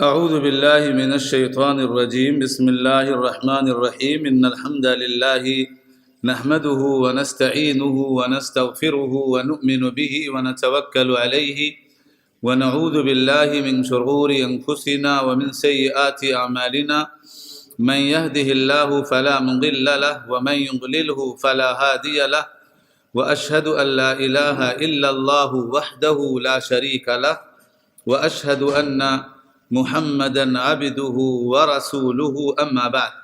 اعوذ باللہ من الشیطان الرجیم بسم اللہ الرحمن الرحیم ان الحمد للہ نحمده ونستعینه ونستغفره ونؤمن به ونتوکل علیہ ونعوذ باللہ من شرور انفسنا ومن سیئات اعمالنا من يهده الله فلا مضل له ومن يضلله فلا هادي له واشهد ان لا اله الا الله وحده لا شريك له واشهد ان محمدا عبده ورسوله اما بعد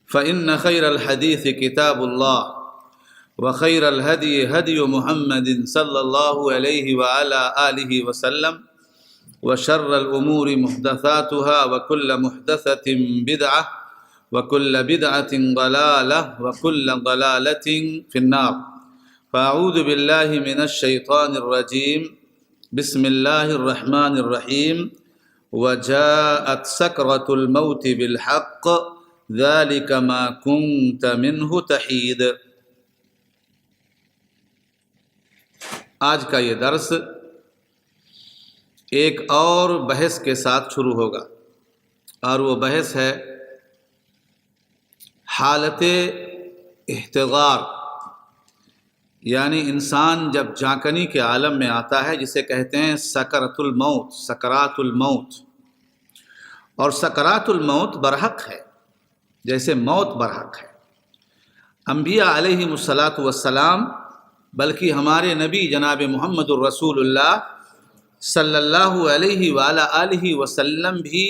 فان خير الحديث كتاب الله وخير الهدي هدي محمد صلى الله عليه وعلى اله وسلم وشر الامور محدثاتها وكل محدثة بدعة وكل بدعة ضلالة وكل ضلالة في النار فاعوذ بالله من الشيطان الرجيم بسم الله الرحمن الرحيم وجاءت سكرة الموت بالحق ذلك ما كنت منه تحيد۔ آج کا یہ درس ایک اور بحث کے ساتھ شروع ہوگا، اور وہ بحث ہے حالت احتضار، یعنی انسان جب جانکنی کے عالم میں آتا ہے جسے کہتے ہیں سکرۃ الموت، سکرات الموت۔ اور سکرات الموت برحق ہے، جیسے موت برحق ہے۔ انبیاء علیہم الصلاۃ والسلام بلکہ ہمارے نبی جناب محمد الرسول اللہ صلی اللہ علیہ وآلہ آلہ وسلم بھی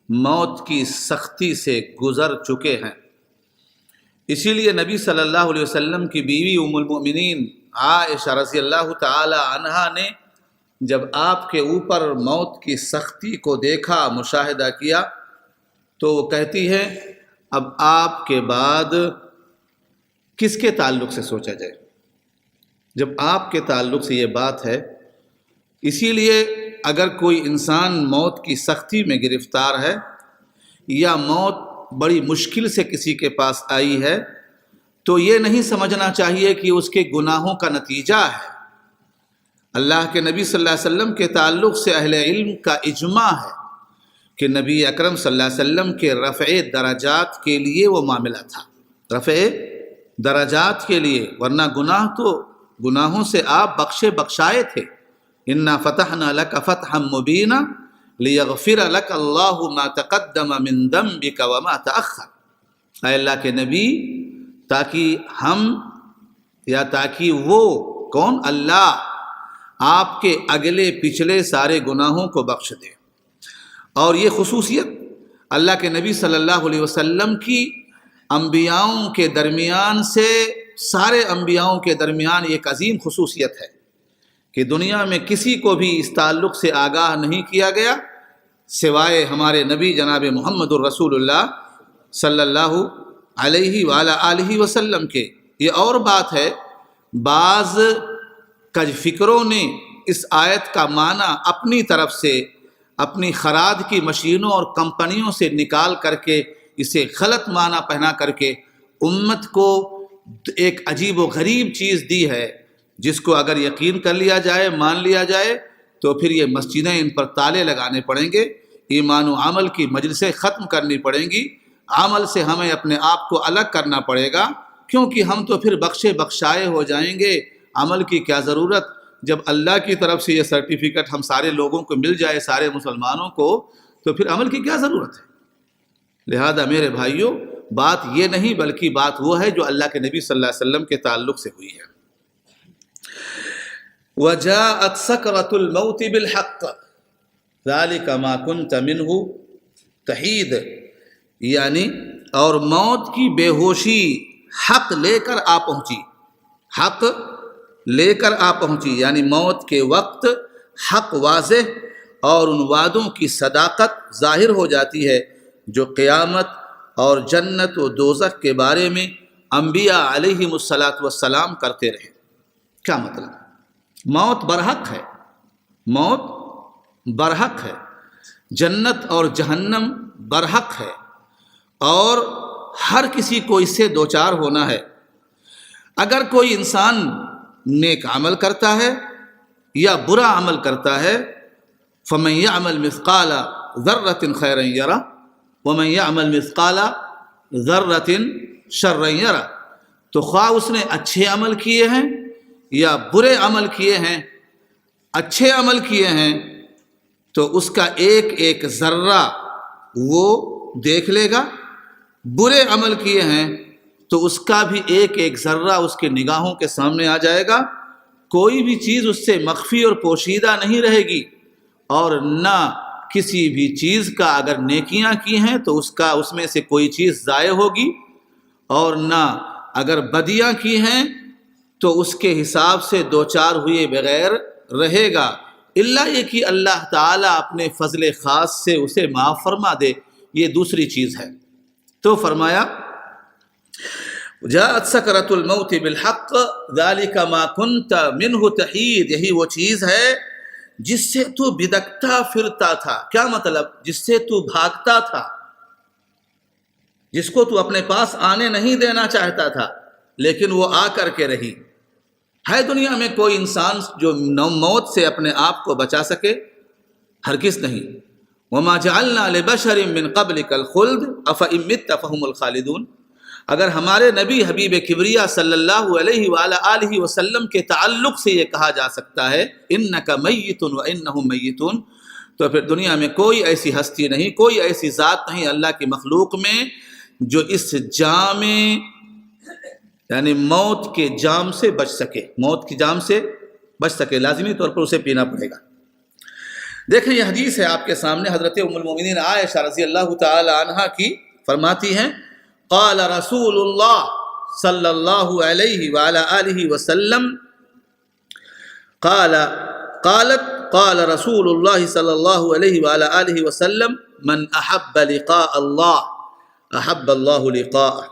موت کی سختی سے گزر چکے ہیں۔ اسی لیے نبی صلی اللہ علیہ وسلم کی بیوی ام المؤمنین عائشہ رضی اللہ تعالی عنہا نے جب آپ کے اوپر موت کی سختی کو دیکھا، مشاہدہ کیا، تو وہ کہتی ہے اب آپ کے بعد کس کے تعلق سے سوچا جائے، جب آپ کے تعلق سے یہ بات ہے۔ اسی لیے اگر کوئی انسان موت کی سختی میں گرفتار ہے یا موت بڑی مشکل سے کسی کے پاس آئی ہے، تو یہ نہیں سمجھنا چاہیے کہ اس کے گناہوں کا نتیجہ ہے۔ اللہ کے نبی صلی اللہ علیہ وسلم کے تعلق سے اہل علم کا اجماع ہے کہ نبی اکرم صلی اللہ علیہ وسلم کے رفع درجات کے لیے وہ معاملہ تھا، رفع درجات کے لیے، ورنہ گناہ تو گناہوں سے آپ بخشائے تھے۔ انا فتحنا لک فتحا مبینا لیغفر لک اللہ ما تقدم من ذنبک وما تأخر۔ اے اللہ کے نبی، تاکہ وہ کون؟ اللہ آپ کے اگلے پچھلے سارے گناہوں کو بخش دے۔ اور یہ خصوصیت اللہ کے نبی صلی اللہ علیہ وسلم کی انبیاؤں کے درمیان سے، سارے انبیاؤں کے درمیان ایک عظیم خصوصیت ہے کہ دنیا میں کسی کو بھی اس تعلق سے آگاہ نہیں کیا گیا سوائے ہمارے نبی جناب محمد الرسول اللہ صلی اللہ علیہ وآلہ آلہ وسلم کے۔ یہ اور بات ہے، بعض کج فکروں نے اس آیت کا معنی اپنی طرف سے، اپنی خراد کی مشینوں اور کمپنیوں سے نکال کر کے اسے غلط معنی پہنا کر کے امت کو ایک عجیب و غریب چیز دی ہے، جس کو اگر یقین کر لیا جائے، مان لیا جائے، تو پھر یہ مسجدیں ان پر تالے لگانے پڑیں گے، ایمان و عمل کی مجلسیں ختم کرنی پڑیں گی، عمل سے ہمیں اپنے آپ کو الگ کرنا پڑے گا، کیونکہ ہم تو پھر بخشائے ہو جائیں گے۔ عمل کی کیا ضرورت؟ جب اللہ کی طرف سے یہ سرٹیفکیٹ ہم سارے لوگوں کو مل جائے، سارے مسلمانوں کو، تو پھر عمل کی کیا ضرورت ہے؟ لہذا میرے بھائیوں، بات یہ نہیں بلکہ بات وہ ہے جو اللہ کے نبی صلی اللہ علیہ وسلم کے تعلق سے ہوئی ہے۔ وَجَاءَتْ سَكْرَةُ الْمَوْتِ بِالْحَقِّ ذَلِكَ مَا كُنْتَ مِنْهُ تَحِيدُ، یعنی اور موت کی بے ہوشی حق لے کر آ پہنچی، حق لے کر آ پہنچی، یعنی موت کے وقت حق واضح اور ان وعدوں کی صداقت ظاہر ہو جاتی ہے جو قیامت اور جنت و دوزخ کے بارے میں انبیاء علیہم الصلاۃ والسلام کرتے رہے۔ کیا مطلب؟ موت برحق ہے، موت برحق ہے، جنت اور جہنم برحق ہے، اور ہر کسی کو اس سے دوچار ہونا ہے۔ اگر کوئی انسان نیک عمل کرتا ہے یا برا عمل کرتا ہے فمن يعمل مثقال ذرة خيرا يره ومن يعمل مثقال ذرة شرا يره. تو خواہ اس نے اچھے عمل کیے ہیں یا برے عمل کیے ہیں، اچھے عمل کیے ہیں تو اس کا ایک ایک ذرہ وہ دیکھ لے گا، برے عمل کیے ہیں تو اس کا بھی ایک ایک ذرہ اس کے نگاہوں کے سامنے آ جائے گا. کوئی بھی چیز اس سے مخفی اور پوشیدہ نہیں رہے گی، اور نہ کسی بھی چیز کا اگر نیکیاں کی ہیں تو اس میں سے کوئی چیز ضائع ہوگی، اور نہ اگر بدیاں کی ہیں تو اس کے حساب سے دو چار ہوئے بغیر رہے گا، الا یہ کہ اللہ تعالیٰ اپنے فضل خاص سے اسے معاف فرما دے. یہ دوسری چیز ہے. تو فرمایا جاءت سکرۃ الموت بالحق ذلک ما کنت منہ تحید، یہی وہ چیز ہے جس سے تو بدکتا پھرتا تھا. کیا مطلب؟ جس سے تو بھاگتا تھا، جس کو تو اپنے پاس آنے نہیں دینا چاہتا تھا، لیکن وہ آ کر کے رہی. ہے دنیا میں کوئی انسان جو موت سے اپنے آپ کو بچا سکے؟ ہرگز نہیں. وما جعلنا لبشر من قبلک الخلد افإن مت فهم الخالدون. اگر ہمارے نبی حبیب کبریا صلی اللہ علیہ وآلہ وسلم کے تعلق سے یہ کہا جا سکتا ہے انک میت وانہم میتون، تو پھر دنیا میں کوئی ایسی ہستی نہیں، کوئی ایسی ذات نہیں اللہ کی مخلوق میں جو اس جام یعنی موت کے جام سے بچ سکے، موت کی جام سے بچ سکے. لازمی طور پر اسے پینا پڑے گا. دیکھیں یہ حدیث ہے آپ کے سامنے، حضرت ام المؤمنین عائشہ رضی اللہ تعالی عنہا کی، فرماتی ہیں قال رسول اللہ صلی اللہ علیہ وآلہ وسلم قال رسول اللہ صلی اللہ علیہ وآلہ وسلم من احب لقاء اللہ احب اللہ لقاءه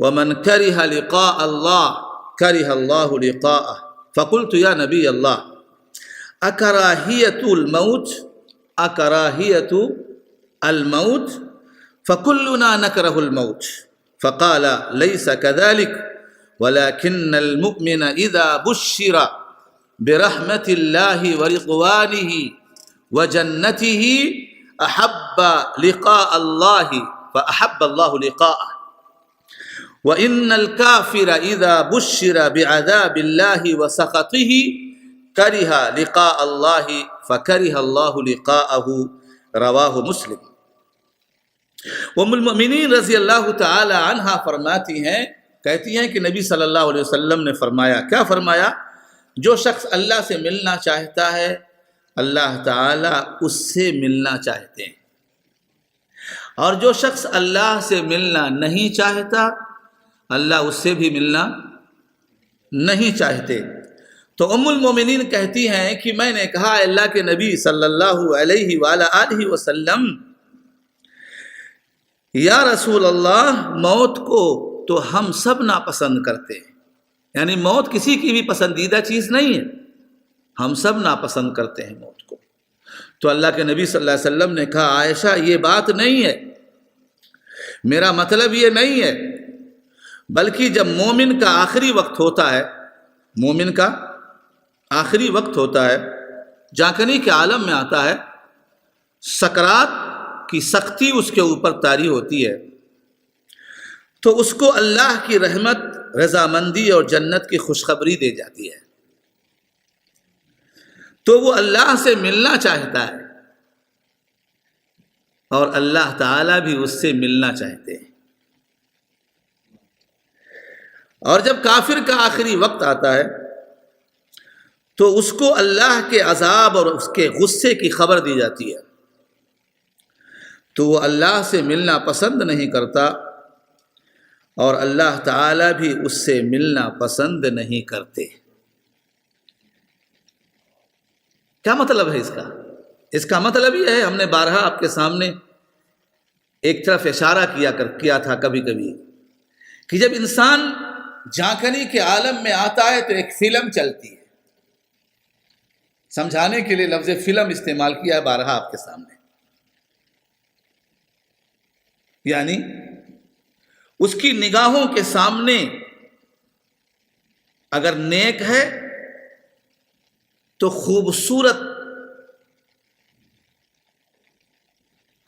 ومن کرہ لقاء اللہ کرہ اللہ لقاءه. فقلت یا نبی اللہ اکراہیت الموت فكلنا نكره الموت. فقال ليس كذلك ولكن المؤمن إذا بشر برحمة الله ورضوانه وجنته أحب لقاء الله فأحب الله لقاءه، وإن الكافر إذا بشر بعذاب الله وسخطه كره لقاء الله فكره الله لقاءه. رواه مسلم. ام المؤمنین رضی اللہ تعالی عنہا فرماتی ہیں، کہتی ہیں کہ نبی صلی اللہ علیہ وسلم نے فرمایا، کیا فرمایا؟ جو شخص اللہ سے ملنا چاہتا ہے اللہ تعالیٰ اس سے ملنا چاہتے ہیں، اور جو شخص اللہ سے ملنا نہیں چاہتا اللہ اس سے بھی ملنا نہیں چاہتے. تو ام المؤمنین کہتی ہیں کہ میں نے کہا اللہ کے نبی صلی اللہ علیہ وآلہ وسلم یا رسول اللہ، موت کو تو ہم سب ناپسند کرتے ہیں، یعنی موت کسی کی بھی پسندیدہ چیز نہیں ہے، ہم سب ناپسند کرتے ہیں موت کو. تو اللہ کے نبی صلی اللہ علیہ وسلم نے کہا عائشہ یہ بات نہیں ہے، میرا مطلب یہ نہیں ہے، بلکہ جب مومن کا آخری وقت ہوتا ہے، مومن کا آخری وقت ہوتا ہے، جانکنی کے عالم میں آتا ہے، سکرات کی سختی اس کے اوپر طاری ہوتی ہے، تو اس کو اللہ کی رحمت، رضامندی اور جنت کی خوشخبری دے جاتی ہے. تو وہ اللہ سے ملنا چاہتا ہے اور اللہ تعالیٰ بھی اس سے ملنا چاہتے ہیں. اور جب کافر کا آخری وقت آتا ہے تو اس کو اللہ کے عذاب اور اس کے غصے کی خبر دی جاتی ہے، تو وہ اللہ سے ملنا پسند نہیں کرتا اور اللہ تعالیٰ بھی اس سے ملنا پسند نہیں کرتے. کیا مطلب ہے اس کا؟ اس کا مطلب یہ ہے، ہم نے بارہا آپ کے سامنے ایک طرف اشارہ کیا تھا کبھی کبھی، کہ جب انسان جھانکنی کے عالم میں آتا ہے تو ایک فلم چلتی ہے. سمجھانے کے لیے لفظ فلم استعمال کیا ہے بارہا آپ کے سامنے. یعنی اس کی نگاہوں کے سامنے اگر نیک ہے تو خوبصورت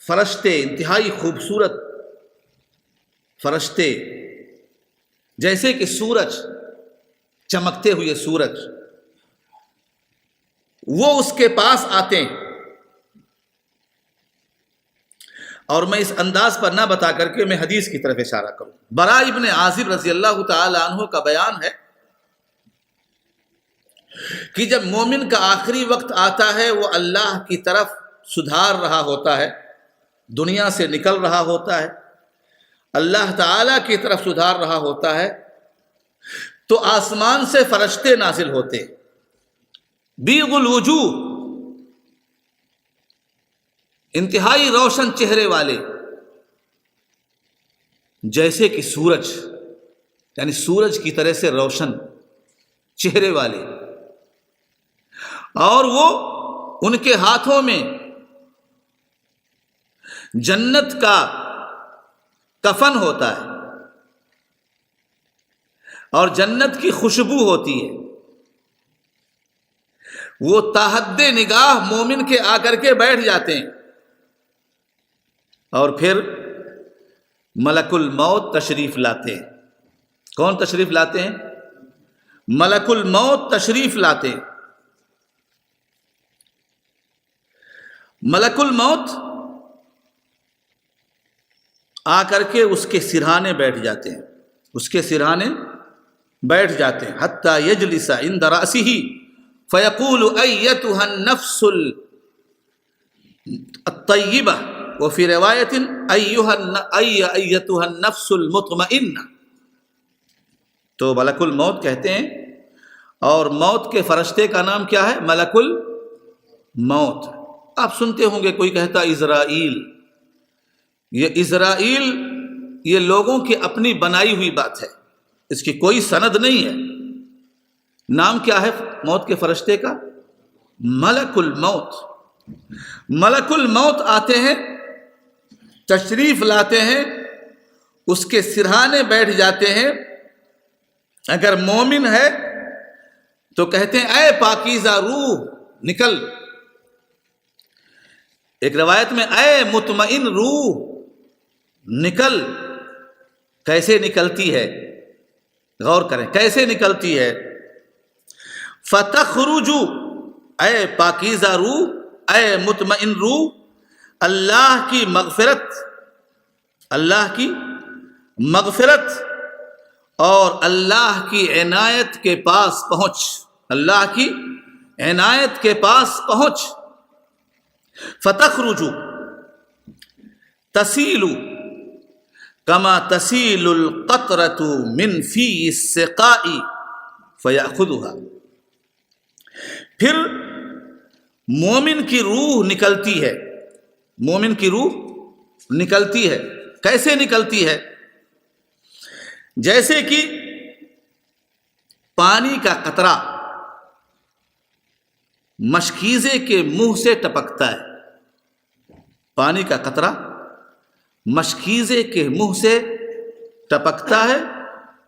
فرشتے، انتہائی خوبصورت فرشتے، جیسے کہ سورج، چمکتے ہوئے سورج، وہ اس کے پاس آتے ہیں. اور میں اس انداز پر نہ بتا کر کے میں حدیث کی طرف اشارہ کروں. براء ابن عازب رضی اللہ تعالی عنہ کا بیان ہے کہ جب مومن کا آخری وقت آتا ہے، وہ اللہ کی طرف سدھار رہا ہوتا ہے، دنیا سے نکل رہا ہوتا ہے، اللہ تعالی کی طرف سدھار رہا ہوتا ہے، تو آسمان سے فرشتے نازل ہوتے، بیض الوجوہ، انتہائی روشن چہرے والے، جیسے کہ سورج، یعنی سورج کی طرح سے روشن چہرے والے، اور وہ ان کے ہاتھوں میں جنت کا کفن ہوتا ہے اور جنت کی خوشبو ہوتی ہے. وہ تاحد نگاہ مومن کے آ کر کے بیٹھ جاتے ہیں، اور پھر ملک الموت تشریف لاتے ہیں. کون تشریف لاتے ہیں؟ ملک الموت تشریف لاتے ہیں. ملک الموت آ کر کے اس کے سرہانے بیٹھ جاتے ہیں، اس کے سرہانے بیٹھ جاتے ہیں. حتی یجلس عند رأسہ فیقول ایتھا النفس الطیبہ، وفی روایت ایتھا النفس المطمئنہ. تو ملک الموت کہتے ہیں، اور موت کے فرشتے کا نام کیا ہے؟ ملک الموت. آپ سنتے ہوں گے کوئی کہتا اسرائیل. یہ اسرائیل یہ لوگوں کی اپنی بنائی ہوئی بات ہے، اس کی کوئی سند نہیں ہے. نام کیا ہے موت کے فرشتے کا؟ ملک الموت. ملک الموت آتے ہیں، تشریف لاتے ہیں، اس کے سرہانے بیٹھ جاتے ہیں. اگر مومن ہے تو کہتے ہیں اے پاکیزہ روح نکل. ایک روایت میں اے مطمئن روح نکل. کیسے نکلتی ہے؟ غور کریں کیسے نکلتی ہے. فتخرج، اے پاکیزہ روح، اے مطمئن روح، اللہ کی مغفرت، اللہ کی مغفرت اور اللہ کی عنایت کے پاس پہنچ، اللہ کی عنایت کے پاس پہنچ. فتخرج تسیل کما تسیل القطرۃ من فی السقاء فیأخذها. پھر مومن کی روح نکلتی ہے، مومن کی روح نکلتی ہے. کیسے نکلتی ہے؟ جیسے کہ پانی کا قطرہ مشکیزے کے منہ سے ٹپکتا ہے. پانی کا قطرہ مشکیزے کے منہ سے ٹپکتا ہے،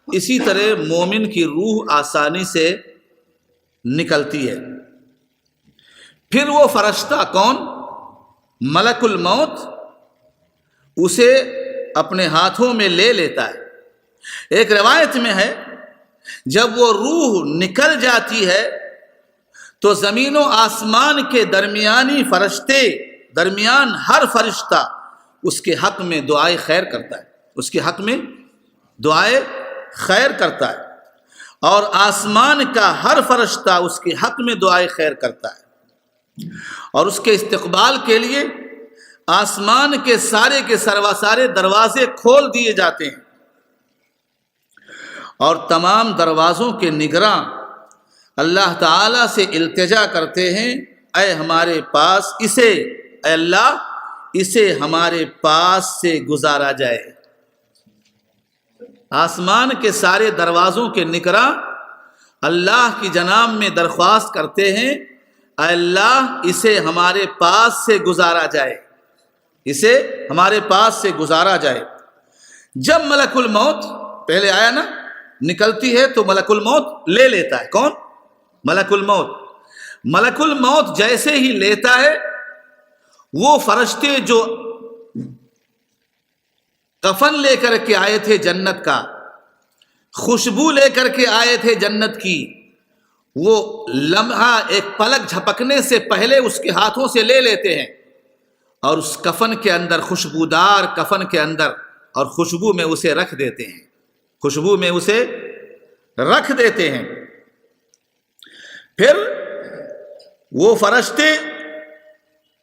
اسی طرح مومن کی روح آسانی سے نکلتی ہے. پھر وہ فرشتہ کون؟ ملک الموت اسے اپنے ہاتھوں میں لے لیتا ہے. ایک روایت میں ہے جب وہ روح نکل جاتی ہے تو زمین و آسمان کے درمیانی فرشتے، درمیان ہر فرشتہ اس کے حق میں دعائے خیر کرتا ہے، اس کے حق میں دعائے خیر کرتا ہے، اور آسمان کا ہر فرشتہ اس کے حق میں دعائے خیر کرتا ہے. اور اس کے استقبال کے لیے آسمان کے سارے دروازے کھول دیے جاتے ہیں، اور تمام دروازوں کے نگراں اللہ تعالیٰ سے التجا کرتے ہیں اے ہمارے پاس اسے، اے اللہ اسے ہمارے پاس سے گزارا جائے. آسمان کے سارے دروازوں کے نگراں اللہ کی جناب میں درخواست کرتے ہیں اے اللہ اسے ہمارے پاس سے گزارا جائے، اسے ہمارے پاس سے گزارا جائے. جب ملک الموت پہلے آیا نا، نکلتی ہے تو ملک الموت لے لیتا ہے. کون؟ ملک الموت. ملک الموت جیسے ہی لیتا ہے، وہ فرشتے جو کفن لے کر کے آئے تھے جنت کا، خوشبو لے کر کے آئے تھے جنت کی، وہ لمحہ ایک پلک جھپکنے سے پہلے اس کے ہاتھوں سے لے لیتے ہیں اور اس کفن کے اندر، خوشبودار کفن کے اندر، اور خوشبو میں اسے رکھ دیتے ہیں، خوشبو میں اسے رکھ دیتے ہیں۔ پھر وہ فرشتے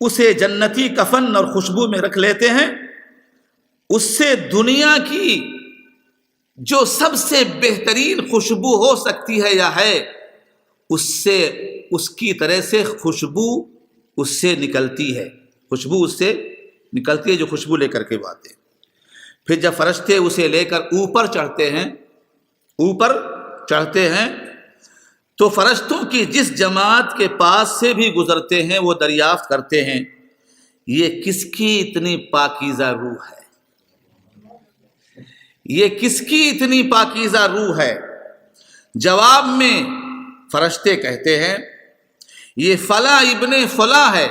اسے جنتی کفن اور خوشبو میں رکھ لیتے ہیں، اس سے دنیا کی جو سب سے بہترین خوشبو ہو سکتی ہے یا ہے، اس کی طرح سے خوشبو اس سے نکلتی ہے، خوشبو اس سے نکلتی ہے جو خوشبو لے کر کے آتے ہیں۔ پھر جب فرشتے اسے لے کر اوپر چڑھتے ہیں تو فرشتوں کی جس جماعت کے پاس سے بھی گزرتے ہیں وہ دریافت کرتے ہیں یہ کس کی اتنی پاکیزہ روح ہے، یہ کس کی اتنی پاکیزہ روح ہے؟ جواب میں فرشتے کہتے ہیں یہ فلاں ابن فلاں ہے،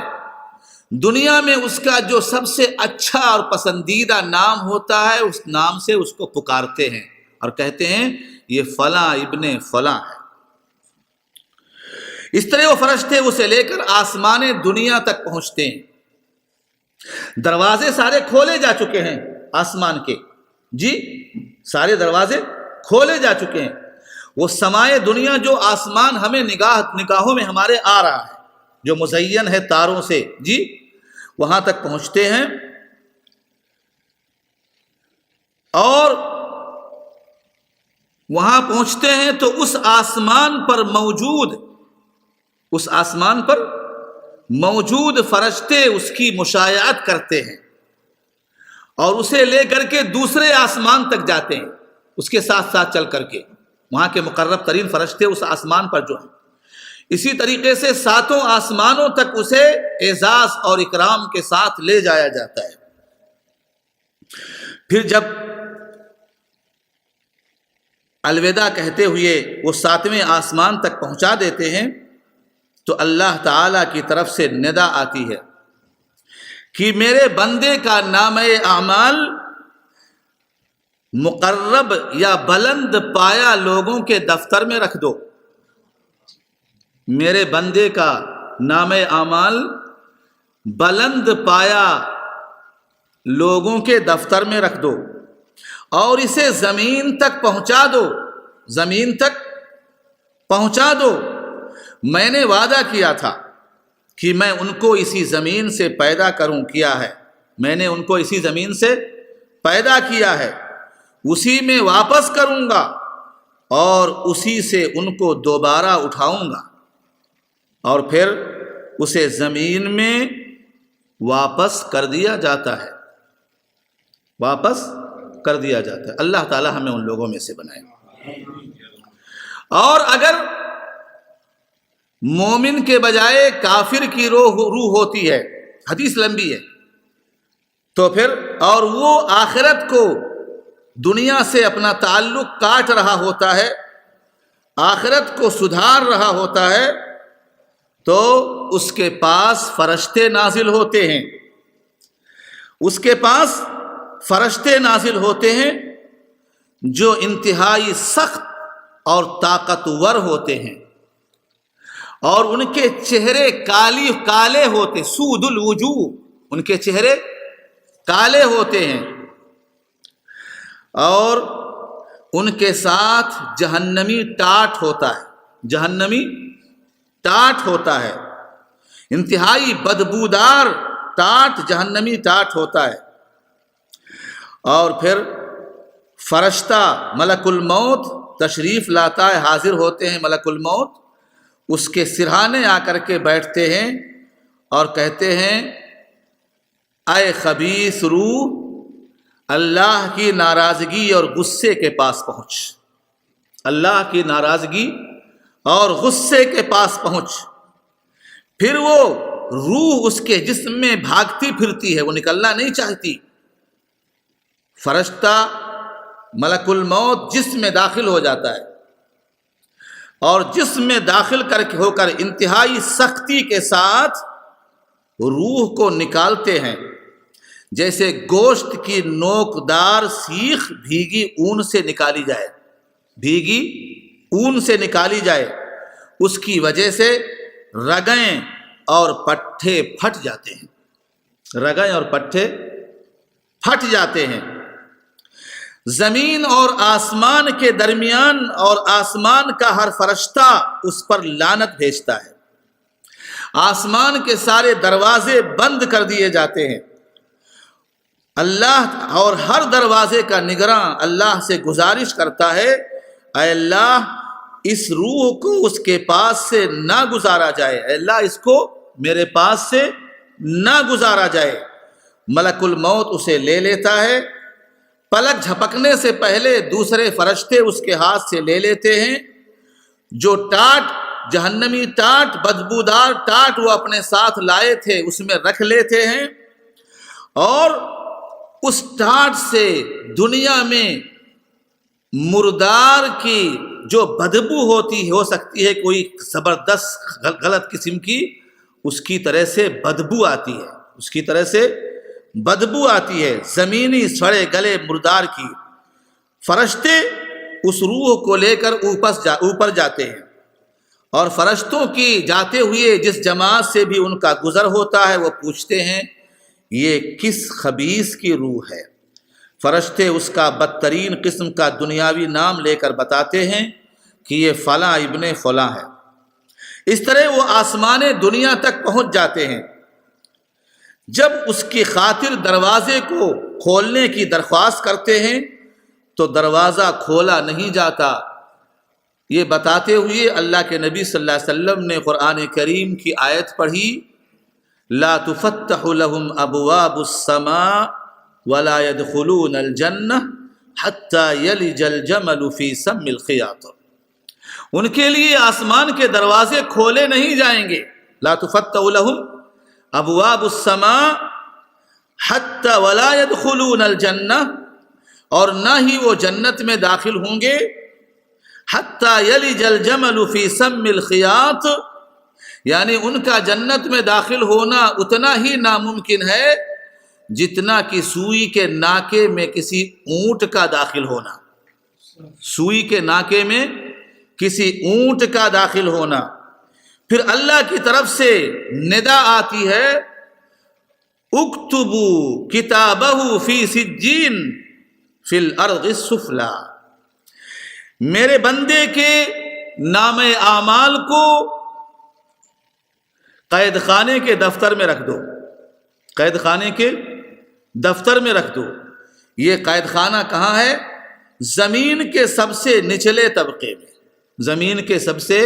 دنیا میں اس کا جو سب سے اچھا اور پسندیدہ نام ہوتا ہے اس نام سے اس کو پکارتے ہیں اور کہتے ہیں یہ فلاں ابن فلاں ہے۔ اس طرح وہ فرشتے اسے لے کر آسمان دنیا تک پہنچتے ہیں۔ دروازے سارے کھولے جا چکے ہیں آسمان کے، جی سارے دروازے کھولے جا چکے ہیں۔ وہ سمائے دنیا جو آسمان ہمیں نگاہوں میں ہمارے آ رہا ہے، جو مزین ہے تاروں سے، جی وہاں تک پہنچتے ہیں اور وہاں پہنچتے ہیں تو اس آسمان پر موجود فرشتے اس کی مشایعت کرتے ہیں اور اسے لے کر کے دوسرے آسمان تک جاتے ہیں، اس کے ساتھ ساتھ چل کر کے، وہاں کے مقرب ترین فرشتے اس آسمان پر جو ہیں۔ اسی طریقے سے ساتوں آسمانوں تک اسے اعزاز اور اکرام کے ساتھ لے جایا جاتا ہے۔ پھر جب الوداع کہتے ہوئے وہ 7ویں آسمان تک پہنچا دیتے ہیں تو اللہ تعالی کی طرف سے ندا آتی ہے کہ میرے بندے کا نامہ اعمال مقرب یا بلند پایا لوگوں کے دفتر میں رکھ دو، میرے بندے کا نامہ اعمال بلند پایا لوگوں کے دفتر میں رکھ دو اور اسے زمین تک پہنچا دو، زمین تک پہنچا دو۔ میں نے وعدہ کیا تھا کہ میں ان کو اسی زمین سے پیدا کیا ہے، میں نے ان کو اسی زمین سے پیدا کیا ہے، اسی میں واپس کروں گا اور اسی سے ان کو دوبارہ اٹھاؤں گا، اور پھر اسے زمین میں واپس کر دیا جاتا ہے، واپس کر دیا جاتا ہے۔ اللہ تعالی ہمیں ان لوگوں میں سے بنائے۔ اور اگر مومن کے بجائے کافر کی روح ہوتی ہے، حدیث لمبی ہے، تو پھر اور وہ آخرت کو دنیا سے اپنا تعلق کاٹ رہا ہوتا ہے، آخرت کو سدھار رہا ہوتا ہے، تو اس کے پاس فرشتے نازل ہوتے ہیں، اس کے پاس فرشتے نازل ہوتے ہیں جو انتہائی سخت اور طاقتور ہوتے ہیں، اور ان کے چہرے کالے ہوتے، سود الوجوہ، ان کے چہرے کالے ہوتے ہیں، اور ان کے ساتھ جہنمی ٹاٹ ہوتا ہے، جہنمی ٹاٹ ہوتا ہے، انتہائی بدبودار ٹاٹ، جہنمی ٹاٹ ہوتا ہے۔ اور پھر فرشتہ ملک الموت تشریف لاتا ہے، حاضر ہوتے ہیں ملک الموت، اس کے سرہانے آ کر کے بیٹھتے ہیں اور کہتے ہیں اے خبیث روح، اللہ کی ناراضگی اور غصے کے پاس پہنچ، اللہ کی ناراضگی اور غصے کے پاس پہنچ۔ پھر وہ روح اس کے جسم میں بھاگتی پھرتی ہے، وہ نکلنا نہیں چاہتی۔ فرشتہ ملک الموت جسم میں داخل ہو جاتا ہے اور جسم میں داخل ہو کر انتہائی سختی کے ساتھ روح کو نکالتے ہیں۔ جیسے گوشت کی نوکدار سیخ بھیگی اون سے نکالی جائے، بھیگی اون سے نکالی جائے، اس کی وجہ سے رگیں اور پٹھے پھٹ جاتے ہیں، رگیں اور پٹھے پھٹ جاتے ہیں۔ زمین اور آسمان کے درمیان اور آسمان کا ہر فرشتہ اس پر لعنت بھیجتا ہے، آسمان کے سارے دروازے بند کر دیے جاتے ہیں۔ اللہ اور ہر دروازے کا نگراں اللہ سے گزارش کرتا ہے، اے اللہ اس روح کو اس کے پاس سے نہ گزارا جائے، اے اللہ اس کو میرے پاس سے نہ گزارا جائے۔ ملک الموت اسے لے لیتا ہے، پلک جھپکنے سے پہلے دوسرے فرشتے اس کے ہاتھ سے لے لیتے ہیں، جو ٹاٹ جہنمی ٹاٹ بدبودار ٹاٹ وہ اپنے ساتھ لائے تھے اس میں رکھ لیتے ہیں، اور اس ٹاٹ سے دنیا میں مردار کی جو بدبو ہوتی ہو سکتی ہے کوئی زبردست غلط قسم کی، اس کی طرح سے بدبو آتی ہے، اس کی طرح سے بدبو آتی ہے، زمینی سڑے گلے مردار کی۔ فرشتے اس روح کو لے کر اوپر جاتے ہیں، اور فرشتوں کی جاتے ہوئے جس جماعت سے بھی ان کا گزر ہوتا ہے وہ پوچھتے ہیں یہ کس خبیث کی روح ہے؟ فرشتے اس کا بدترین قسم کا دنیاوی نام لے کر بتاتے ہیں کہ یہ فلاں ابن فلاں ہے۔ اس طرح وہ آسمان دنیا تک پہنچ جاتے ہیں۔ جب اس کی خاطر دروازے کو کھولنے کی درخواست کرتے ہیں تو دروازہ کھولا نہیں جاتا۔ یہ بتاتے ہوئے اللہ کے نبی صلی اللہ علیہ وسلم نے قرآن کریم کی آیت پڑھی، لا تفتح لهم ابواب السماء ولا يدخلون الجنہ حتی یلج الجمل فی سم الخیاط۔ ان کے لیے آسمان کے دروازے کھولے نہیں جائیں گے، لا تفتح لهم ابواب السماء حتی ولا يدخلون الجنہ، اور نہ ہی وہ جنت میں داخل ہوں گے، حتی یلج الجمل فی سم الخیاط، یعنی ان کا جنت میں داخل ہونا اتنا ہی ناممکن ہے جتنا کہ سوئی کے ناکے میں کسی اونٹ کا داخل ہونا، سوئی کے ناکے میں کسی اونٹ کا داخل ہونا۔ پھر اللہ کی طرف سے ندا آتی ہے، اکتبوا کتابہ فی سجین فی الارض السفلی، میرے بندے کے نام اعمال کو قید خانے کے دفتر میں رکھ دو، قید خانے کے دفتر میں رکھ دو۔ یہ قید خانہ کہاں ہے؟ زمین کے سب سے نچلے طبقے میں، زمین کے سب سے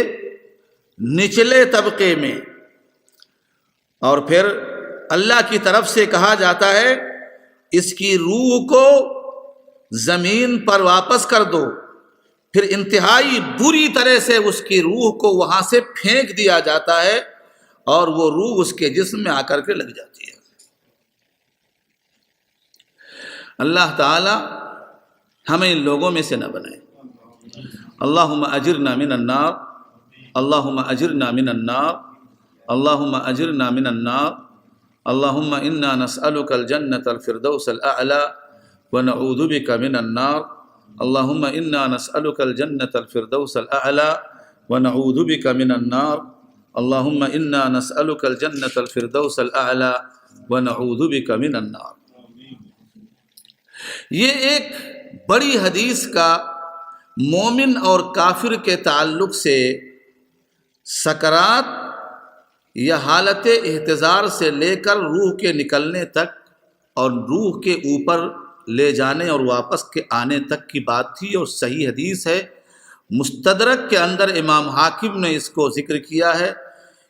نچلے طبقے میں۔ اور پھر اللہ کی طرف سے کہا جاتا ہے اس کی روح کو زمین پر واپس کر دو، پھر انتہائی بری طرح سے اس کی روح کو وہاں سے پھینک دیا جاتا ہے، اور وہ روح اس کے جسم میں آ کر کے لگ جاتی ہے۔ اللہ تعالی ہمیں ان لوگوں میں سے نہ بنائے۔ اللہم اجرنا من النار، اللہم اجرنا من النار، اللہم اجرنا من النار، اللہم انا نسألک الجنة الفردوس الاعلی ونعوذ بک من النار، اللہم انا نسألک الجنة الفردوس الاعلی ونعوذ بک من النار، اللہم انا نسألک الجنة الفردوس الاعلی ونعوذ بک من النار۔ یہ ایک بڑی حدیث کا مومن اور کافر کے تعلق سے سکرات یا حالت احتضار سے لے کر روح کے نکلنے تک اور روح کے اوپر لے جانے اور واپس کے آنے تک کی بات تھی، اور صحیح حدیث ہے۔ مستدرک کے اندر امام حاکم نے اس کو ذکر کیا ہے،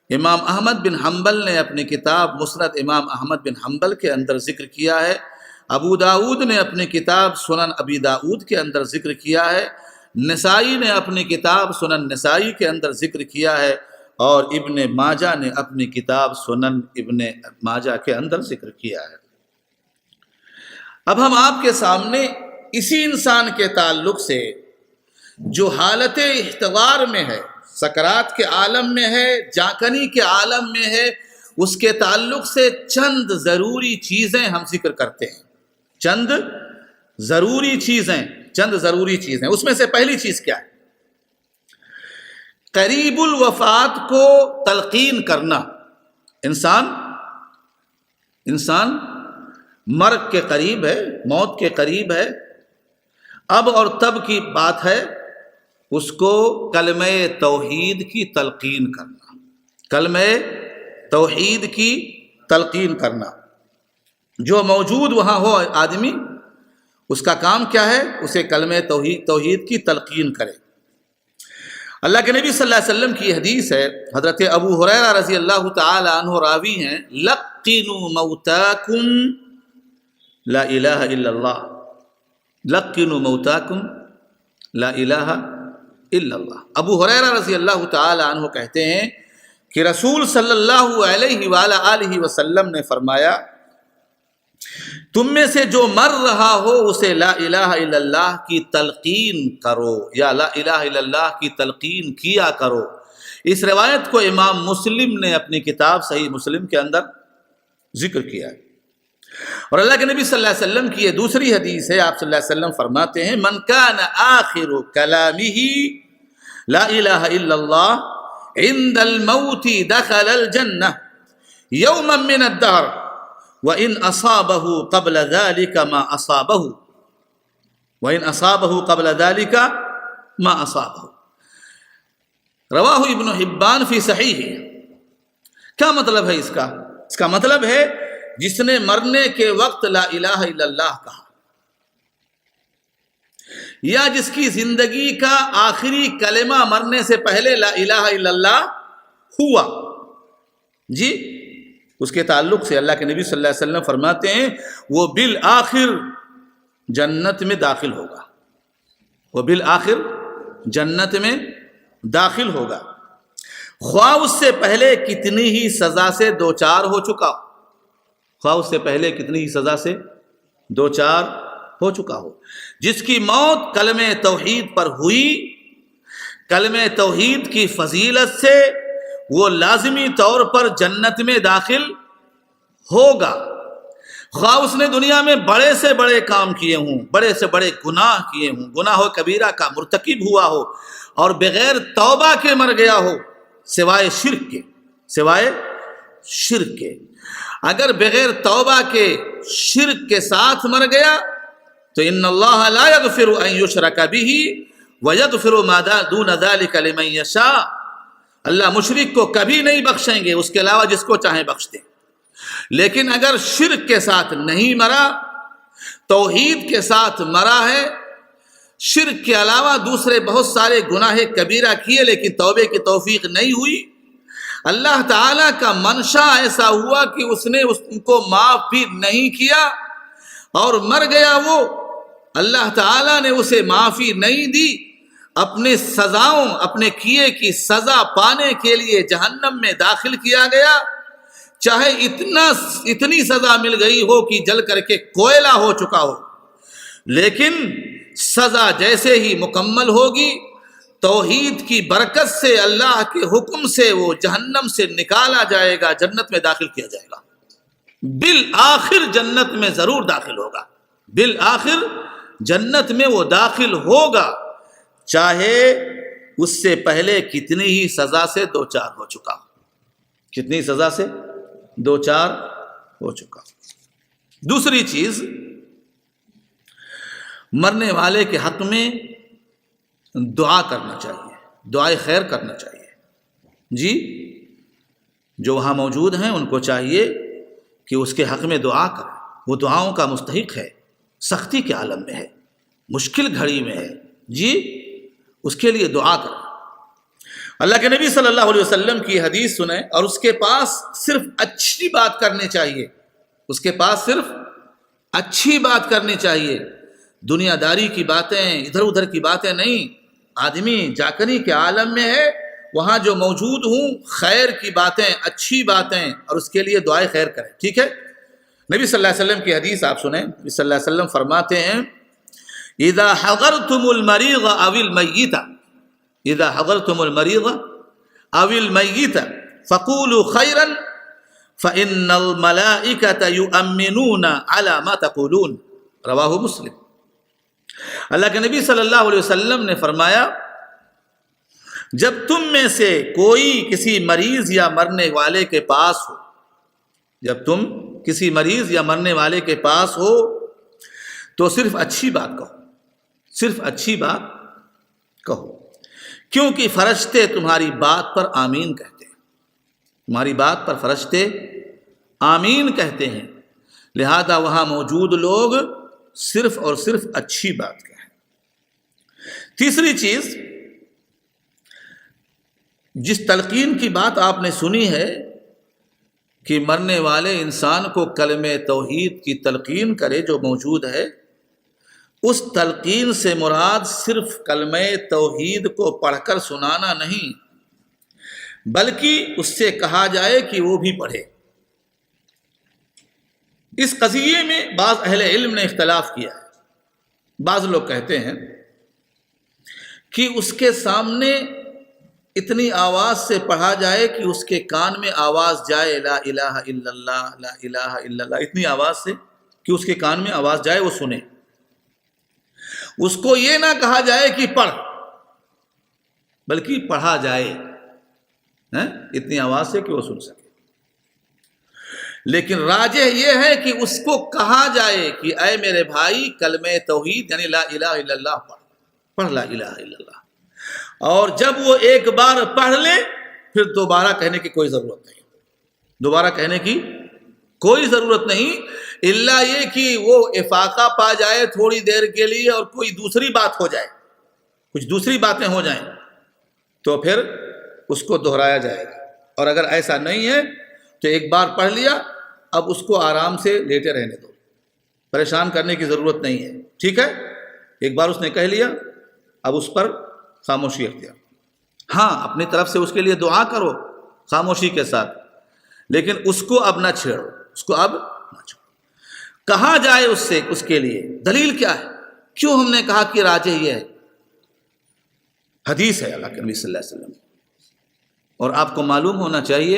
امام احمد بن حنبل نے اپنی کتاب مسند امام احمد بن حنبل کے اندر ذکر کیا ہے، ابو داؤد نے اپنی کتاب سنن ابی داؤد کے اندر ذکر کیا ہے، نسائی نے اپنی کتاب سنن نسائی کے اندر ذکر کیا ہے، اور ابن ماجہ نے اپنی کتاب سنن ابن ماجہ کے اندر ذکر کیا ہے۔ اب ہم آپ کے سامنے اسی انسان کے تعلق سے جو حالت احتضار میں ہے، سکرات کے عالم میں ہے، جاکنی کے عالم میں ہے، اس کے تعلق سے چند ضروری چیزیں ہم ذکر کرتے ہیں. چند ضروری چیزیں. اس میں سے پہلی چیز کیا ہے؟ قریب الوفات کو تلقین کرنا. انسان مرگ کے قریب ہے، موت کے قریب ہے، اب اور تب کی بات ہے، اس کو کلمہ توحید کی تلقین کرنا. کلمہ توحید کی تلقین کرنا. جو موجود وہاں ہو آدمی، اس کا کام کیا ہے؟ اسے کلمہ توحید کی تلقین کرے. اللہ کے نبی صلی اللہ علیہ وسلم کی حدیث ہے، حضرت ابو ہریرہ رضی اللہ تعالی عنہ راوی ہیں، لقنوا موتاکم لا الہ الا اللہ. لقنوا موتاکم لا الہ الا اللہ. ابو ہریرہ رضی اللہ تعالی عنہ کہتے ہیں کہ رسول صلی اللہ علیہ وآلہ وسلم نے فرمایا، تم میں سے جو مر رہا ہو اسے لا الہ الا اللہ کی تلقین کرو، یا لا الہ الا اللہ کی تلقین کیا کرو. اس روایت کو امام مسلم نے اپنی کتاب صحیح مسلم کے اندر ذکر کیا ہے. اور اللہ کے نبی صلی اللہ علیہ وسلم کی یہ دوسری حدیث ہے. آپ صلی اللہ علیہ وسلم فرماتے ہیں، من کان آخر کلامہ لا الہ الا اللہ عند الموت دخل الجنہ یوما من الدہر وَإِنْ أَصَابَهُ قَبْلَ ذَلِكَ مَا أَصَابَهُ وَإِنْ أَصَابَهُ قَبْلَ ذَلِكَ مَا أَصَابَهُ. رواہ ابن حبان فی صحیح. کیا مطلب ہے اس کا؟ اس کا مطلب ہے جس نے مرنے کے وقت لا الہ الا اللہ کہا، یا جس کی زندگی کا آخری کلمہ مرنے سے پہلے لا الہ الا اللہ ہوا، جی اس کے تعلق سے اللہ کے نبی صلی اللہ علیہ وسلم فرماتے ہیں وہ بالآخر جنت میں داخل ہوگا. وہ بالآخر جنت میں داخل ہوگا، خواہ اس سے پہلے کتنی ہی سزا سے دوچار ہو چکا ہو. خواہ اس سے پہلے کتنی ہی سزا سے دوچار ہو چکا ہو. جس کی موت کلمہ توحید پر ہوئی، کلمہ توحید کی فضیلت سے وہ لازمی طور پر جنت میں داخل ہوگا، خواہ اس نے دنیا میں بڑے سے بڑے کام کیے ہوں، بڑے سے بڑے گناہ کیے ہوں، گناہ کبیرہ کا مرتکب ہوا ہو اور بغیر توبہ کے مر گیا ہو، سوائے شرک کے. اگر بغیر توبہ کے شرک کے ساتھ مر گیا تو ان اللہ لا یغفر ان یشرک بہ ویغفر ما دون ذلک لمن یشاء. اللہ مشرک کو کبھی نہیں بخشیں گے، اس کے علاوہ جس کو چاہیں بخش دیں. لیکن اگر شرک کے ساتھ نہیں مرا، توحید کے ساتھ مرا ہے، شرک کے علاوہ دوسرے بہت سارے گناہ کبیرہ کیے لیکن توبے کی توفیق نہیں ہوئی، اللہ تعالیٰ کا منشا ایسا ہوا کہ اس نے ان کو معاف بھی نہیں کیا اور مر گیا، وہ اللہ تعالیٰ نے اسے معافی نہیں دی، اپنے سزاؤں، اپنے کیے کی سزا پانے کے لیے جہنم میں داخل کیا گیا، چاہے اتنی سزا مل گئی ہو کہ جل کر کے کوئلہ ہو چکا ہو، لیکن سزا جیسے ہی مکمل ہوگی، توحید کی برکت سے اللہ کے حکم سے وہ جہنم سے نکالا جائے گا، جنت میں داخل کیا جائے گا. بالآخر جنت میں ضرور داخل ہوگا، بالآخر جنت میں وہ داخل ہوگا، چاہے اس سے پہلے کتنی ہی سزا سے دوچار ہو چکا ہو، کتنی سزا سے دوچار ہو چکا. دوسری چیز، مرنے والے کے حق میں دعا کرنا چاہیے، دعائے خیر کرنا چاہیے. جی جو وہاں موجود ہیں ان کو چاہیے کہ اس کے حق میں دعا کریں، وہ دعاؤں کا مستحق ہے، سختی کے عالم میں ہے، مشکل گھڑی میں ہے، جی اس کے لیے دعا کریں. اللہ کے نبی صلی اللہ علیہ وسلم کی حدیث سنیں اور اس کے پاس صرف اچھی بات کرنی چاہیے، اس کے پاس صرف اچھی بات کرنی چاہیے، دنیا داری کی باتیں، ادھر ادھر کی باتیں نہیں. آدمی جاکنی کے عالم میں ہے، وہاں جو موجود ہوں خیر کی باتیں، اچھی باتیں، اور اس کے لیے دعائے خیر کریں. ٹھیک ہے؟ نبی صلی اللہ علیہ وسلم کی حدیث آپ سنیں. نبی صلی اللہ علیہ وسلم فرماتے ہیں اذا حضرتم المریض او المیت، اذا حضرتم المریض او المیت فقولوا خیرا فإن الملائکۃ یؤمنون علی ما تقولون، رواہ مسلم۔ اللہ کے نبی صلی اللہ علیہ وسلم نے فرمایا جب تم میں سے کوئی کسی مریض یا مرنے والے کے پاس ہو، جب تم کسی مریض یا مرنے والے کے پاس ہو تو صرف اچھی بات کہو، صرف اچھی بات کہو، کیونکہ فرشتے تمہاری بات پر آمین کہتے ہیں، تمہاری بات پر فرشتے آمین کہتے ہیں، لہذا وہاں موجود لوگ صرف اور صرف اچھی بات کہیں۔ تیسری چیز، جس تلقین کی بات آپ نے سنی ہے کہ مرنے والے انسان کو کلمہ توحید کی تلقین کرے جو موجود ہے، اس تلقین سے مراد صرف کلمہ توحید کو پڑھ کر سنانا نہیں، بلکہ اس سے کہا جائے کہ وہ بھی پڑھے۔ اس قضیے میں بعض اہل علم نے اختلاف کیا ہے۔ بعض لوگ کہتے ہیں کہ اس کے سامنے اتنی آواز سے پڑھا جائے کہ اس کے کان میں آواز جائے، لا الہ الا اللہ لا الہ الا اللہ، اتنی آواز سے کہ اس کے کان میں آواز جائے، وہ سنے۔ اس کو یہ نہ کہا جائے کہ پڑھ، بلکہ پڑھا جائے اتنی آواز سے کہ وہ سن سکے۔ لیکن راجح یہ ہے کہ اس کو کہا جائے کہ اے میرے بھائی کلمہ توحید یعنی لا الہ الا اللہ پڑھ لا الہ الا اللہ، اور جب وہ ایک بار پڑھ لے پھر دوبارہ کہنے کی کوئی ضرورت نہیں، دوبارہ کہنے کی کوئی ضرورت نہیں، الا یہ کہ وہ افاقہ پا جائے تھوڑی دیر کے لیے اور کوئی دوسری بات ہو جائے، کچھ دوسری باتیں ہو جائیں تو پھر اس کو دہرایا جائے گا، اور اگر ایسا نہیں ہے تو ایک بار پڑھ لیا، اب اس کو آرام سے لیٹے رہنے دو، پریشان کرنے کی ضرورت نہیں ہے، ٹھیک ہے؟ ایک بار اس نے کہہ لیا، اب اس پر خاموشی اختیار، ہاں اپنی طرف سے اس کے لیے دعا کرو خاموشی کے ساتھ، لیکن اس کو اب نہ چھیڑو، اس کو اب نہ چھیڑو، کہا جائے اس سے، اس کے لیے دلیل کیا ہے؟ کیوں ہم نے کہا کہ راجح یہ ہے؟ حدیث ہے اللہ کے نبی صلی اللہ علیہ وسلم، اور آپ کو معلوم ہونا چاہیے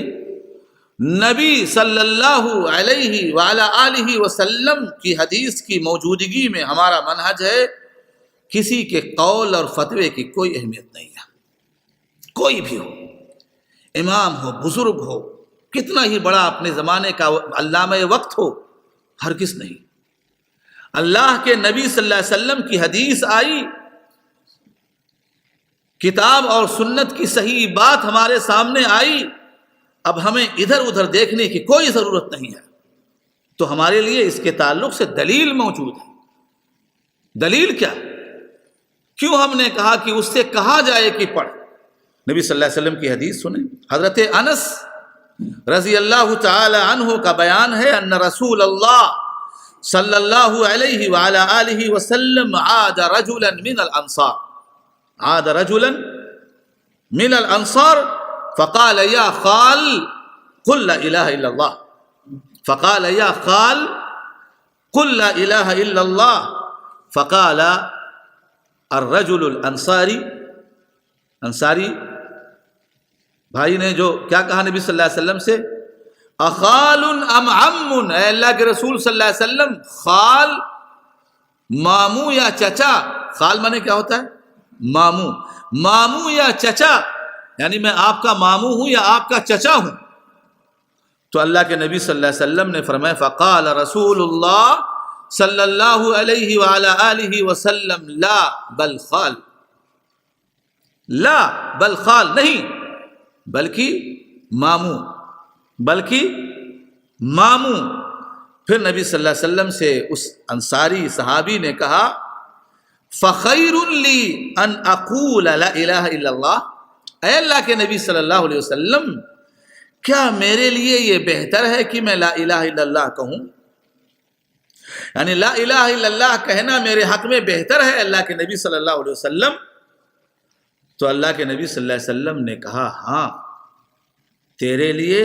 نبی صلی اللہ علیہ وعلی آلہ وسلم کی حدیث کی موجودگی میں ہمارا منہج ہے کسی کے قول اور فتوے کی کوئی اہمیت نہیں ہے، کوئی بھی ہو، امام ہو، بزرگ ہو، کتنا ہی بڑا اپنے زمانے کا علامہ وقت ہو، ہرگز نہیں۔ اللہ کے نبی صلی اللہ علیہ وسلم کی حدیث آئی، کتاب اور سنت کی صحیح بات ہمارے سامنے آئی، اب ہمیں ادھر ادھر دیکھنے کی کوئی ضرورت نہیں ہے، تو ہمارے لیے اس کے تعلق سے دلیل موجود ہے۔ دلیل کیا؟ کیوں ہم نے کہا کہ اس سے کہا جائے کہ پڑھ؟ نبی صلی اللہ علیہ وسلم کی حدیث سنیں، حضرت انس رضی اللہ تعالی عنہ کا بیان ہے، ان رسول اللہ صلی اللہ علیہ وعلی آلہ وسلم عاد رجلا من الانصار، عاد رجلا من الانصار فقال یا خال قل لا الہ الا اللہ، فقال یا خال قل لا الہ الا اللہ، فقال الرجل الانصاری، انصاری بھائی نے جو کیا کہا نبی صلی اللہ علیہ وسلم سے، اخال ام عم، اے اللہ کے رسول صلی اللہ علیہ وسلم خال ماموں یا چچا، خال مانے کیا ہوتا ہے؟ ماموں، ماموں یا چچا، یعنی میں آپ کا ماموں ہوں یا آپ کا چچا ہوں؟ تو اللہ کے نبی صلی اللہ علیہ وسلم نے فرمایا فقال رسول اللہ صلی اللہ علیہ وعلی آلہ وسلم لا بل خال، لا بل خال، نہیں بلکہ ماموں، بلکہ ماموں۔ پھر نبی صلی اللہ علیہ وسلم سے اس انصاری صحابی نے کہا فخیر لی ان اقول لا الہ الا اللہ، اے اللہ کے نبی صلی اللہ علیہ وسلم کیا میرے لیے یہ بہتر ہے کہ میں لا الہ الا اللہ کہوں؟ یعنی لا الہ الا اللہ کہنا میرے حق میں بہتر ہے اللہ کے نبی صلی اللہ علیہ وسلم؟ تو اللہ کے نبی صلی اللہ علیہ وسلم نے کہا ہاں تیرے لیے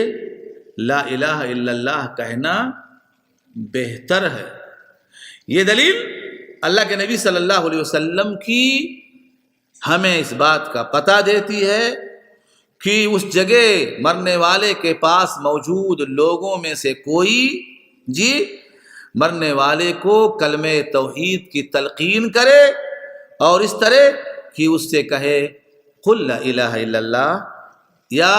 لا الہ الا اللہ کہنا بہتر ہے۔ یہ دلیل اللہ کے نبی صلی اللہ علیہ وسلم کی ہمیں اس بات کا پتہ دیتی ہے کہ اس جگہ مرنے والے کے پاس موجود لوگوں میں سے کوئی مرنے والے کو کلمہ توحید کی تلقین کرے اور اس طرح کہ اس سے کہے قل لا الہ الا اللہ، یا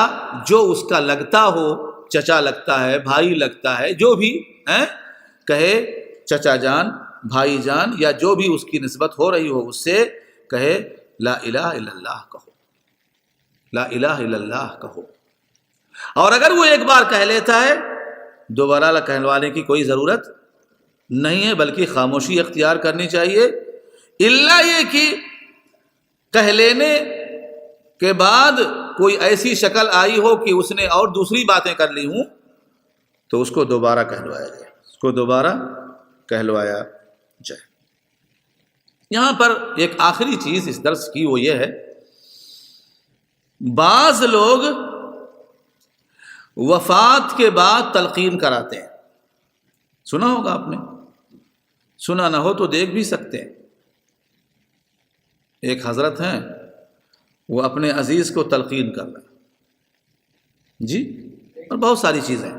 جو اس کا لگتا ہو، چچا لگتا ہے، بھائی لگتا ہے، جو بھی کہے چچا جان، بھائی جان، یا جو بھی اس کی نسبت ہو رہی ہو، اس سے کہے لا الہ الا اللہ کہو، لا الہ الا اللہ کہو۔ اور اگر وہ ایک بار کہہ لیتا ہے دوبارہ کہلوانے کی کوئی ضرورت نہیں ہے، بلکہ خاموشی اختیار کرنی چاہیے، الا یہ کہ کہہ لینے کے بعد کوئی ایسی شکل آئی ہو کہ اس نے اور دوسری باتیں کر لی ہوں، تو اس کو دوبارہ کہلوایا جائے، اس کو دوبارہ کہلوایا جائے۔ یہاں پر ایک آخری چیز اس درس کی وہ یہ ہے، بعض لوگ وفات کے بعد تلقین کراتے ہیں، سنا ہوگا آپ نے، سنا نہ ہو تو دیکھ بھی سکتے ہیں۔ ایک حضرت ہیں، وہ اپنے عزیز کو تلقین کر رہے ہیں جی، اور بہت ساری چیزیں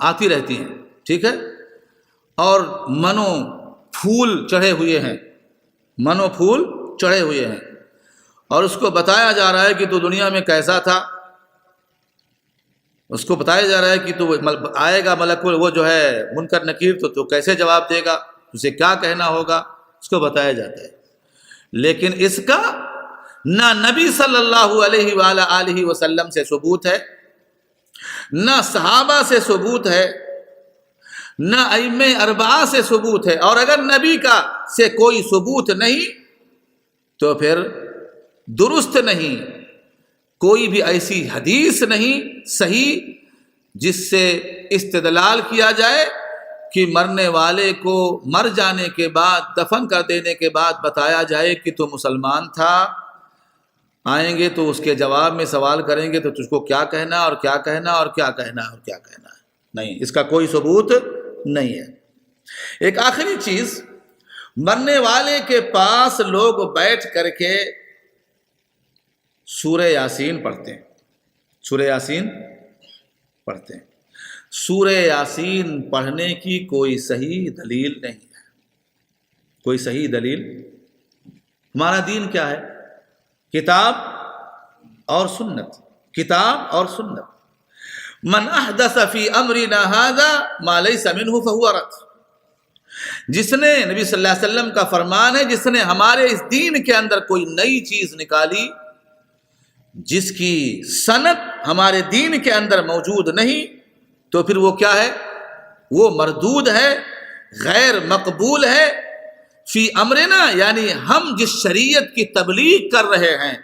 آتی رہتی ہیں، ٹھیک ہے، اور منو پھول چڑھے ہوئے ہیں، منو پھول چڑھے ہوئے ہیں، اور اس کو بتایا جا رہا ہے کہ تو دنیا میں کیسا تھا، اس کو بتایا جا رہا ہے کہ تو آئے گا ملک وہ جو ہے منکر نکیر، تو کیسے جواب دے گا، اسے کیا کہنا ہوگا، اس کو بتایا جاتا ہے۔ لیکن اس کا نہ نبی صلی اللہ علیہ وآلہ وسلم سے ثبوت ہے، نہ صحابہ سے ثبوت ہے، نہ ائمہ اربعہ سے ثبوت ہے، اور اگر نبی کا سے کوئی ثبوت نہیں تو پھر درست نہیں، کوئی بھی ایسی حدیث نہیں صحیح جس سے استدلال کیا جائے کہ مرنے والے کو مر جانے کے بعد، دفن کر دینے کے بعد بتایا جائے کہ تو مسلمان تھا، آئیں گے تو اس کے جواب میں سوال کریں گے تو تجھ کو کیا کہنا اور کیا کہنا اور کیا کہنا اور کیا کہنا ہے، نہیں، اس کا کوئی ثبوت نہیں ہے۔ ایک آخری چیز، مرنے والے کے پاس لوگ بیٹھ کر کے سورہ یاسین پڑھتے ہیں، سورہ یاسین پڑھتے ہیں۔ سورہ یاسین پڑھنے کی کوئی صحیح دلیل نہیں ہے، کوئی صحیح دلیل۔ ہمارا دین کیا ہے؟ کتاب اور سنت، کتاب اور سنت۔ من احدث فی امرنا ھذا ما لیس منہ فہو رد، جس نے، نبی صلی اللہ علیہ وسلم کا فرمان ہے، جس نے ہمارے اس دین کے اندر کوئی نئی چیز نکالی جس کی سند ہمارے دین کے اندر موجود نہیں، تو پھر وہ کیا ہے؟ وہ مردود ہے، غیر مقبول ہے۔ فی امرنا یعنی ہم جس شریعت کی تبلیغ کر رہے ہیں،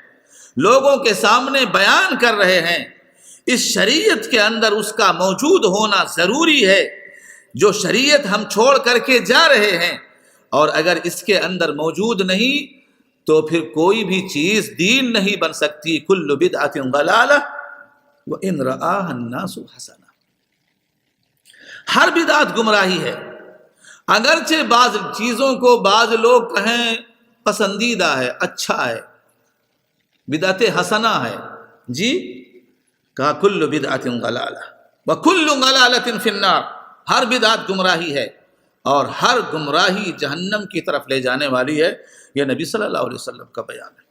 لوگوں کے سامنے بیان کر رہے ہیں، اس شریعت کے اندر اس کا موجود ہونا ضروری ہے۔ جو شریعت ہم چھوڑ کر کے جا رہے ہیں، اور اگر اس کے اندر موجود نہیں تو پھر کوئی بھی چیز دین نہیں بن سکتی۔ کل بدعۃ ضلالہ وان رآها الناس حسنہ، ہر بدعت گمراہی ہے، اگرچہ بعض چیزوں کو بعض لوگ کہیں پسندیدہ ہے، اچھا ہے، بدعت حسنہ ہے جی، کہا کل بدعۃ ضلالہ وکل ضلالۃ فی النار، ہر بدعت گمراہی ہے اور ہر گمراہی جہنم کی طرف لے جانے والی ہے۔ یہ نبی صلی اللہ علیہ وسلم کا بیان ہے،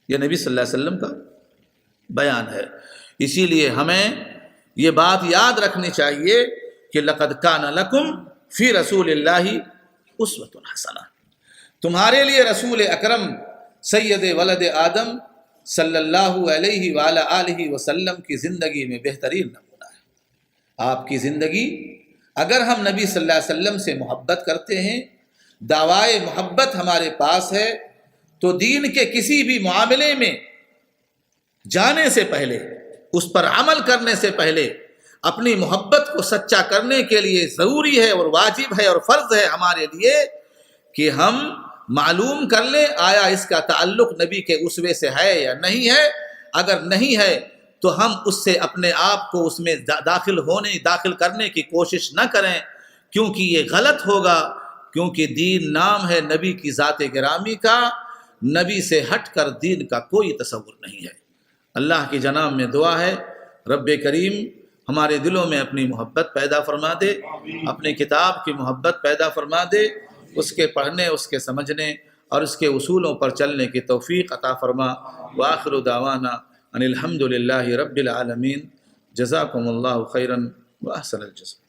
یہ نبی صلی اللہ علیہ وسلم کا بیان ہے۔ اسی لیے ہمیں یہ بات یاد رکھنی چاہیے کہ لقد کان لکم فی رسول اللہ اسوۃ حسنہ، تمہارے لیے رسول اکرم سید ولد آدم صلی اللہ علیہ وآلہ وسلم کی زندگی میں بہترین نمونہ ہے۔ آپ کی زندگی، اگر ہم نبی صلی اللہ علیہ وسلم سے محبت کرتے ہیں، دعوائے محبت ہمارے پاس ہے، تو دین کے کسی بھی معاملے میں جانے سے پہلے، اس پر عمل کرنے سے پہلے، اپنی محبت کو سچا کرنے کے لیے ضروری ہے اور واجب ہے اور فرض ہے ہمارے لیے کہ ہم معلوم کر لیں آیا اس کا تعلق نبی کے اسوے سے ہے یا نہیں ہے۔ اگر نہیں ہے تو ہم اس سے اپنے آپ کو اس میں داخل کرنے کی کوشش نہ کریں، کیونکہ یہ غلط ہوگا، کیونکہ دین نام ہے نبی کی ذات گرامی کا، نبی سے ہٹ کر دین کا کوئی تصور نہیں ہے۔ اللہ کی جناب میں دعا ہے، رب کریم ہمارے دلوں میں اپنی محبت پیدا فرما دے، اپنے کتاب کی محبت پیدا فرما دے، اس کے پڑھنے، اس کے سمجھنے اور اس کے اصولوں پر چلنے کی توفیق عطا فرما۔ وآخر دعوانا ان الحمد للہ رب العالمین۔ جزاکم اللہ خیرا واحسن الجزاء۔